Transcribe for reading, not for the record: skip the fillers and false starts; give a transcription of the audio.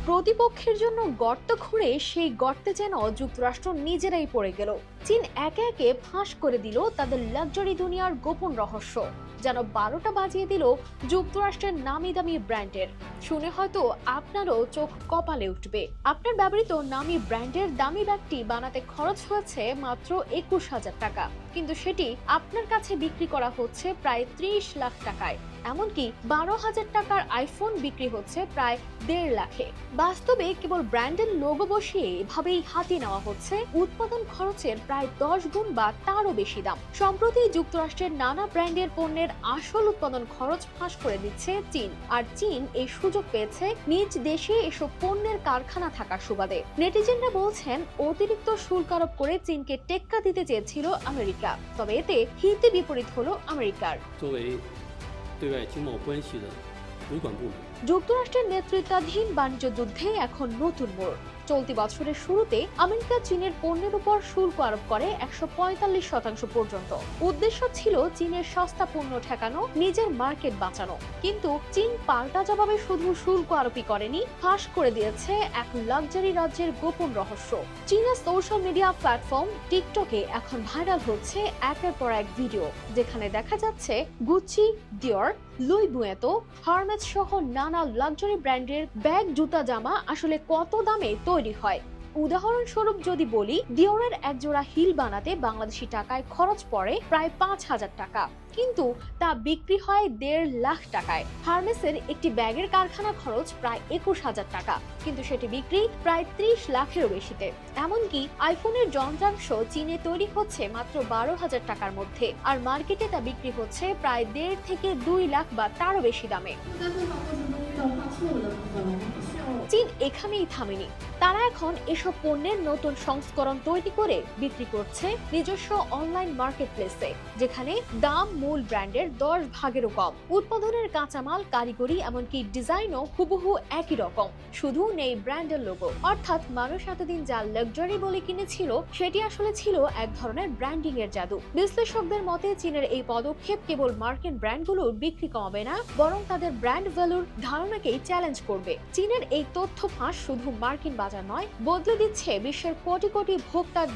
প্রতিপক্ষের জন্য গর্ত খুঁড়ে সেই গর্তে যেন যুক্তরাষ্ট্র নিজেরাই পড়ে গেল। চীন একে একে ফাঁস করে দিল তাদের লাক্সারি দুনিয়ার গোপন রহস্য, যেন 12টা বাজিয়ে দিল যুক্তরাষ্ট্রের নামি দামি ব্র্যান্ডের। শুনে হয়তো আপনারও চোখ কপালে উঠবে। আপনার ব্যবহৃত নামি ব্র্যান্ডের দামি ব্যাগটি বানাতে খরচ হয়েছে মাত্র 21,000 টাকা, কিন্তু সেটি আপনার কাছে বিক্রি করা হচ্ছে প্রায় 30 লাখ টাকায়। এমনকি 12,000 টাকার আইফোন বিক্রি হচ্ছে প্রায় 1.5 লাখে। বাস্তবে কেবল ব্র্যান্ডের লোগো বসিয়ে এভাবেই হাতিয়ে নেওয়া হচ্ছে উৎপাদন খরচের প্রায় 10 গুণ বা তারও বেশি দাম। সম্প্রতি যুক্তরাষ্ট্রের নানা ব্র্যান্ডের পণ্যের আসল উৎপাদন খরচ ফাঁস করে দিচ্ছে চীন, আর চীন এই সুযোগ পেয়েছে নিজ দেশে এসব পণ্যের কারখানা থাকার সুবাদে। নেটিজেনরা বলছেন অতিরিক্ত শুল্ক আরোপ করে চীনকে টেক্কা দিতে চেয়েছিল আমেরিকা, তবে এতে হিতে বিপরীত হলো আমেরিকার। যুক্তরাষ্ট্রের নেতৃত্বাধীন বাণিজ্য যুদ্ধে এখন নতুন মোড়। চলতি বছরের শুরুতে আমেরিকা চীনের পণ্যের উপর শুল্ক আরোপ করে 145% পর্যন্ত। উদ্দেশ্য ছিল চীনের সস্তা পণ্য ঠেকানো, নিজের মার্কেট বাঁচানো। কিন্তু চীন পাল্টা জবাবে শুধু শুল্ক আরোপই করেনি, ফাঁস করে দিয়েছে এক লাক্সারি রাজ্যের গোপন রহস্য। চীনের সোশ্যাল মিডিয়া প্ল্যাটফর্ম টিকটকে এখন ভাইরাল হচ্ছে একের পর এক ভিডিও, যেখানে দেখা যাচ্ছে গুচি, ডিওর, লুই বুয়েতো, হার্মেস সহ নানা লাক্সারি ব্র্যান্ডের ব্যাগ, জুতা, জামা আসলে কত দামে তৈরি হয়। উদাহরণস্বরূপ যদি বলি, ডিওরের একজোড়া হিল বানাতে বাংলাদেশি টাকায় খরচ পড়ে প্রায় 5,000 টাকা, কিন্তু তা বিক্রি হয় 1.5 লাখ টাকায়। হার্মেসের একটি ব্যাগের কারখানা খরচ প্রায় 21,000 টাকা, কিন্তু সেটি বিক্রি প্রায় 30 লাখেরও বেশিতে। এমনকি আইফোনের যন্ত্রাংশ চীনে তৈরি হচ্ছে মাত্র 12,000 টাকার মধ্যে, আর মার্কেটে তা বিক্রি হচ্ছে প্রায় 1.5 থেকে 2 লাখ বা তারও বেশি দামে। চীন এখানেই থামেনি, তারা এখন এসব পণ্যের নতুন সংস্করণ তৈরি করে বিক্রি করছে নিজস্ব অনলাইন মার্কেটপ্লেসে, যেখানে দাম মূল ব্র্যান্ডের 10 ভাগেরও কম। উৎপাদনের কাঁচামাল, কারিগরি, এমনকি ডিজাইনও হুবহু একই রকম, শুধু নেই ব্র্যান্ডের লোগো। অর্থাৎ মানুষ এতদিন যা লাক্সারি বলে কিনেছিল, সেটি আসলে ছিল এক ধরনের ব্র্যান্ডিং এর জাদু। বিশ্লেষকদের মতে চীনের এই পদক্ষেপ কেবল মার্কিন ব্র্যান্ডগুলোর বিক্রি কমাবে না, বরং তাদের ব্র্যান্ড ভ্যালুর ধারণাকেই চ্যালেঞ্জ করবে। চীনের এই তথ্য ফাঁস শুধু মার্কিন বাজার নয়, বদলে দিচ্ছে বিশ্বের কোটি কোটি ভোক্তার